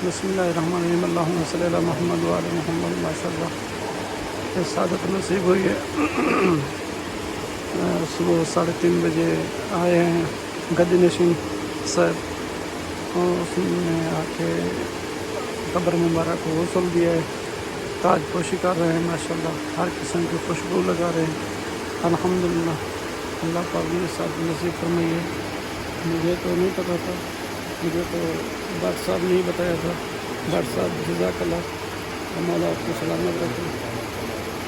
بسم اللہ الرحمن الرحیم اللہم صلی علی محمد وعلی محمد ماشاءاللہ. یہ سعادت نصیب ہوئی ہے. صبح 3:30 بجے آئے ہیں گدی نشین صاحب، اور اس نے آ کے قبر مبارک کو غسل دیا ہے، تاج پوشی کر رہے ہیں ماشاءاللہ، ہر قسم کی خوشبو لگا رہے ہیں الحمدللہ. اللہ پاک نے سعادت نصیب فرمائی ہے. مجھے تو نہیں پتا تھا، مجھے تو ڈاکٹر صاحب نے ہی بتایا تھا. ڈاکٹر صاحب جزاک اللہ، مولا آپ کو سلامت رکھے.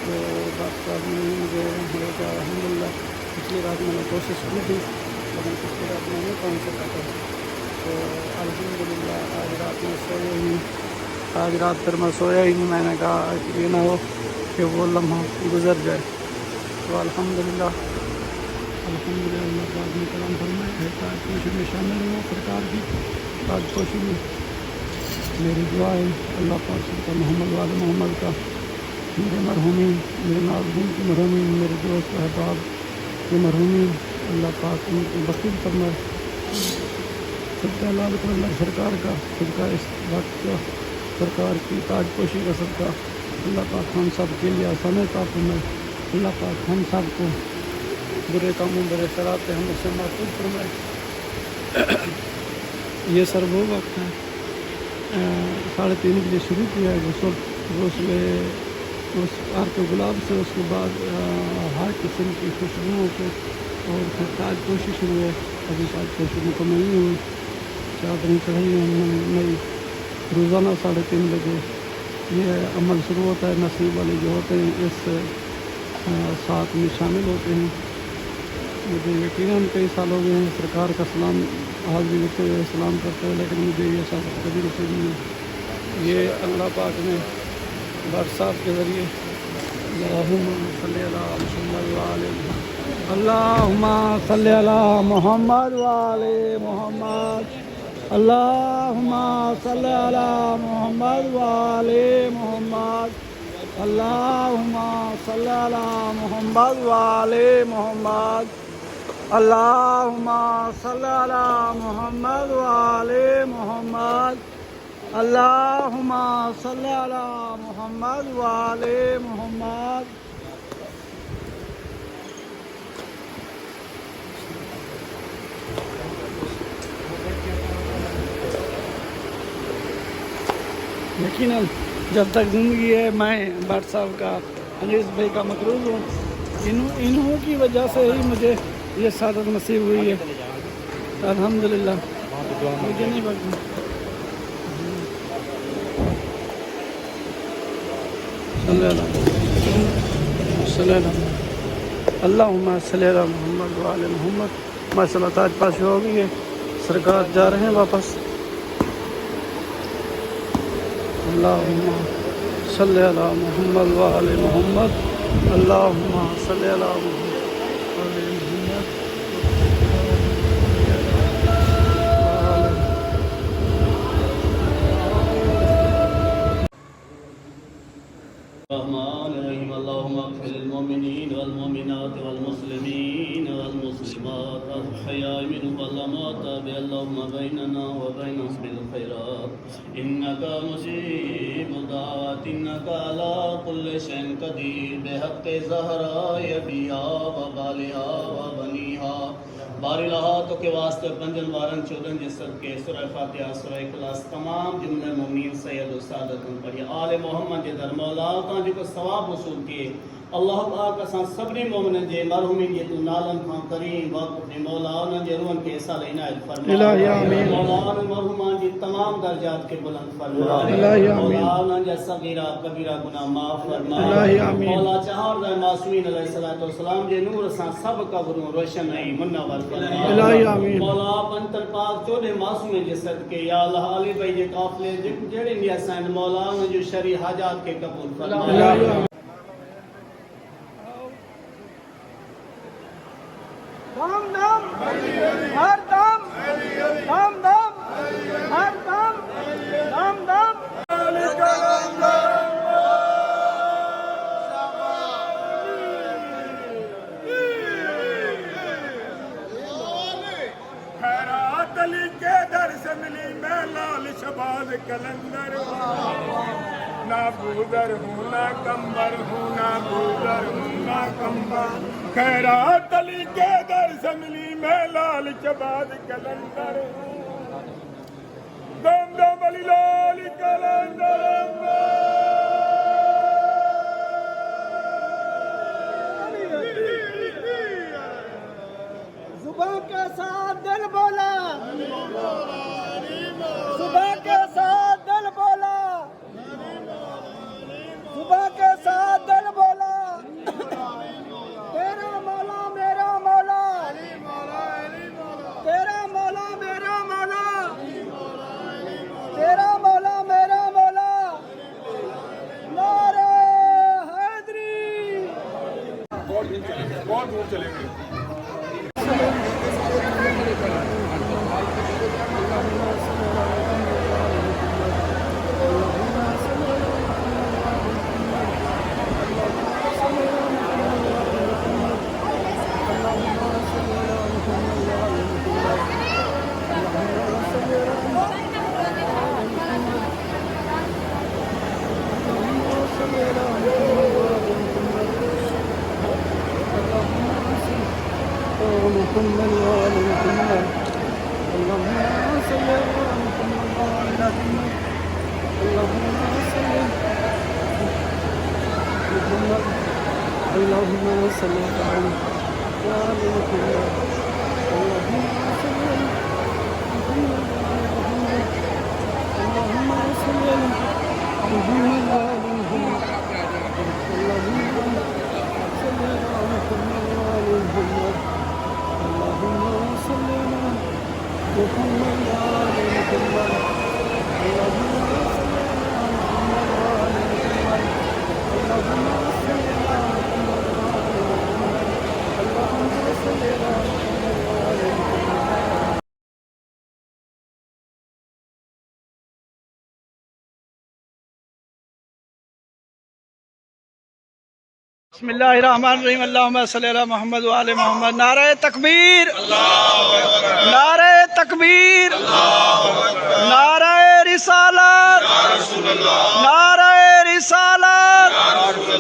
تو ڈاکٹر صاحب نے مجھے بولا کہ الحمدللہ پچھلی رات میں نے کوشش کی تھی لیکن پچھلی رات میں نہیں پہنچ سکا تھا. تو الحمدللہ آج رات میں سویا ہی نہیں. آج رات پھر میں سویا ہی نہیں. میں نے کہا یہ نہ ہو کہ وہ لمحہ گزر جائے. تو الحمدللہ اللہ پاک نے کرم فرمایا ہے. تاج پوشی میں شامل ہوں سرکار کی تاج پوشی میں. میری دعا ہے اللہ پاک صدقہ محمد وعلی محمد کا میرے مرحومین، میرے ناظرین کی مرحومین، میرے دوست احباب کی مرحومین، اللہ پاک ان کو بخیر فرمائے. صدقہ لال قلندر سرکار کا، صدقہ اس وقت کا سرکار کی تاج پوشی کا صدقہ اللہ پاک ہم سب کے لیے آسان عطا فرمائے. اللہ پاک ہم سب کو برے کاموں برے خیالات ہم اس سے محفوظ فرمائے. یہ سر وہ وقت ہے 3:30 بجے شروع کیا ہے غسل اس عرق گلاب سے، اس کے بعد ہر قسم کی خوشبوؤں سے، اور پھر تاج پوشی شروع ہے. ابھی تاج پوشی مکمل نہیں ہوئی، چادریں چڑھائی ہیں نئی. روزانہ 3:30 بجے یہ عمل شروع ہوتا ہے. نصیب والے جو ہوتے ہیں اس ساتھ میں شامل ہوتے ہیں. مجھے یقیناً کئی سال ہو گئے ہیں سرکار کا سلام حاضری دیتے ہوئے سلام کرتے ہوئے، لیکن مجھے یہ سعادت کبھی نصیب نہیں ہے. یہ اللہ پاک نے ڈاکٹر صاحب کے ذریعے اللہم صلی علی محمد وعلی محمد، اللہم صلی علی محمد وعلی محمد، اللہم صلی علی محمد وعلی محمد، اللہم صلی علی محمد وعلی محمد، اللہم صلی علی محمد وعلی محمد، اللہم صلی علی محمد وعلی محمد. یقیناً جب تک زندگی ہے میں بٹ صاحب کا، انیس بھائی کا مقروض ہوں. انہوں کی وجہ سے ہی مجھے یہ سعادت نصیب ہوئی ہے الحمدللہ. مجھے نہیں پتا. اللہم صلی علی محمد وعلی محمد. ماشاءاللہ تاج پوشی ہو گئی ہے، سرکار جا رہے ہیں واپس. اللہم صلی علی محمد وعلی محمد، اللہم صلی علی محمد وعلی محمد. الرحمن الرحیم. اللهم اغفر للمؤمنین والمؤمنات والمسلمین والمسلمات الحیاء منهم والاموات اللهم بیننا وبینهم بالخیرات انك مجیب الدعوات انك على كل شيء قدیر بحق زہراء بیا وبالہا وبنیہا. بار الہاتوں کے واسطے پنجن وارن چودن جسد کے سورہ فاتحہ سورہ اخلاص تمام جملے مومنین سید و سعادت ان پڑھی. آل محمد جے در مولا تاں جو کو ثواب وصول کیے. اللہ پاک اساں سبنی مومنن جے مرحومین جے تو نالن کھان کریم وقت نے مولا انہاں جے روحن کے احسان عنایت فرما. الہی آمین. مولا ان مرحومان جے تمام درجات کے بلند فرما. الہی آمین. مولا انہاں جے صغیرہ کبیرہ گناہ معاف فرما. الہی آمین. مولا چہار دے معصومین علیہ الصلوۃ والسلام جے نور اساں سب قبروں روشن ای منور فرما. الہی آمین. مولا بنتر پاک چودے معصومین جے صدقے یا اللہ علی بھائی جے قافلے جڑے انڈیا سین مولا ان جو شرعی حاجات کے قبول فرما. الہی آمین. دم دم ہر دم، دم دم ہر دم، دم دم. خیرات علی کے در سے ملی میں لال شباز کلندر نہ بودر ہوں نہ کمبر ہوں نہ بودر ہوں نہ کمبر خیرات علی کے در سے ملی میں لال شباز کلندر دم دم علی لال کلندر صبح کے ساتھ دل بولا صبح کے ساتھ دل بولا صبح کے ساتھ دل بولا تیرا مولا میرا مولا تیرا مولا میرا مولا تیرا مولا میرا مولا نعرہ حیدری بہت دور چلیں گے محمد وآل محمد اللهم صل على محمد وآل محمد اللهم صل محمد اللهم صل على وآل محمد اللهم صل على محمد اللهم صل على محمد وآل محمد اللهم صل على محمد وآل محمد اللهم صل على محمد وآل محمد اللهم صل على محمد وآل محمد اللهم صل على محمد وآل محمد اللهم صل على محمد وآل محمد بسم اللہ الرحمن الرحیم اللہم صلی علی محمد وآل محمد نعرہ تکبیر نعرہ تکبیر نعرہ رسالت نعرہ رسالت